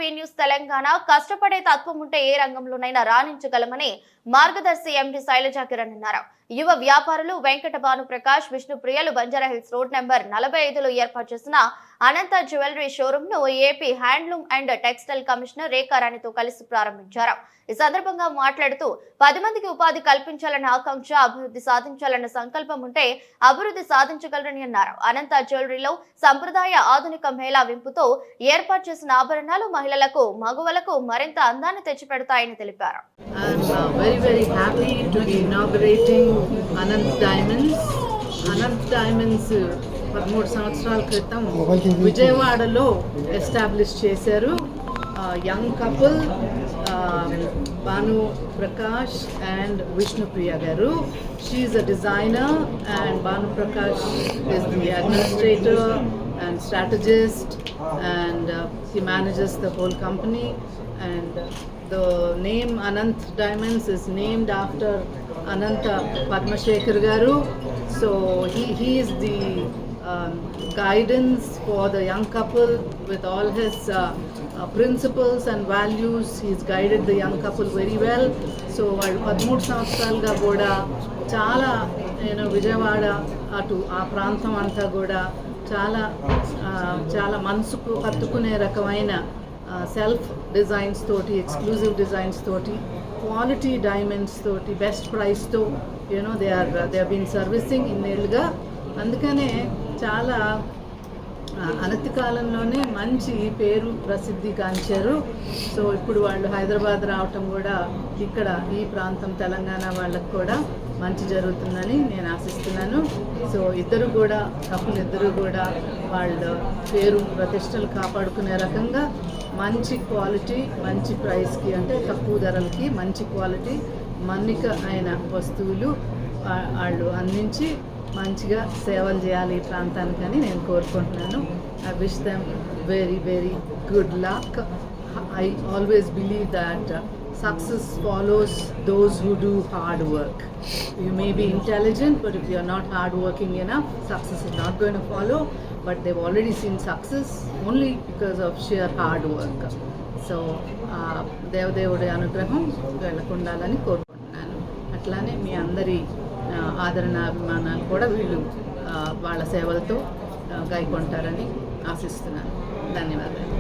వి news Telangana కష్టపడే తత్వం ఉంటే ఏ రంగంలోనైనా రాణించగలమని మార్గదర్శి ఎండి శైలజా కిరణ్ అన్నారు. యువ వ్యాపారులు వెంకట భాను ప్రకాష్, విష్ణుప్రియలు బంజారాహిల్స్ రోడ్ నెంబర్ 45లో ఏర్పాటు చేసిన అనంత జ్యువెలరీ షోరూమ్ ను AP handloom and textile commissioner రేఖారాణితో కలిసి ప్రారంభించారు. ఈ సందర్భంగా మాట్లాడుతూ 10 మందికి ఉపాధి కల్పించాలన్న ఆకాంక్ష, అభివృద్ధి సాధించాలన్న సంకల్పం ఉంటే అభివృద్ధి సాధించగలరని అన్నారు. అనంత జ్యువెలరీలో సంప్రదాయ ఆధునిక మేళవింపుతో ఏర్పాటు చేసిన ఆభరణాలు మహిళలకు, మగవాళ్లకు మరింత అందాన్ని తెచ్చిపెడతాయని తెలిపారు. అనంత్ డైమండ్స్ 13 సంవత్సరాల క్రితం విజయవాడలో ఎస్టాబ్లిష్ చేశారు. Young couple Bhanu Prakash and Vishnupriya garu. She is a designer and Bhanu Prakash is the administrator and strategist, and he manages the whole company, and the name Anant Diamonds is named after Ananta Padmashekhar garu. So he is the guidance for the young couple with all his principles and values. He's guided the young couple very well. So 13 సంవత్సరాలుగా కూడా చాలా విజయవాడ అటు ఆ ప్రాంతం అంతా కూడా చాలా మనసుకు హత్తుకునే రకమైన సెల్ఫ్ డిజైన్స్ తోటి, ఎక్స్క్లూజివ్ డిజైన్స్ తోటి, క్వాలిటీ డైమండ్స్ తోటి, బెస్ట్ ప్రైస్తో దే ఆర్ బీన్ సర్వీసింగ్ ఇన్నేళ్ళుగా. అందుకనే చాలా అనతి కాలంలోనే మంచి పేరు ప్రసిద్ధి గాంచారు. సో ఇప్పుడు వాళ్ళు హైదరాబాద్ రావటం కూడా ఇక్కడ ఈ ప్రాంతం తెలంగాణ వాళ్ళకు కూడా మంచి జరుగుతుందని నేను ఆశిస్తున్నాను. సో ఇద్దరు కూడా వాళ్ళ పేరు ప్రతిష్టలు కాపాడుకునే రకంగా మంచి క్వాలిటీ, మంచి ప్రైస్కి, అంటే తక్కువ ధరలకి మంచి క్వాలిటీ మన్నిక అయిన వస్తువులు వాళ్ళు అందించి మంచిగా సేవలు చేయాలి ఈ ప్రాంతానికని నేను కోరుకుంటున్నాను. I wish them very very good luck. I always believe that success follows those who do hard work. You may be intelligent, but if you are not hard working enough, success is not going to follow. But they've already seen success only because of sheer hard work. So దేవుడి అనుగ్రహం వీళ్ళకు ఉండాలని కోరుకుంటున్నాను. అట్లానే మీ అందరి ఆదరణ, అభిమానాలు కూడా వీళ్ళు వాళ్ళ సేవలతో గాయకొంటారని ఆశిస్తున్నాను. ధన్యవాదాలు.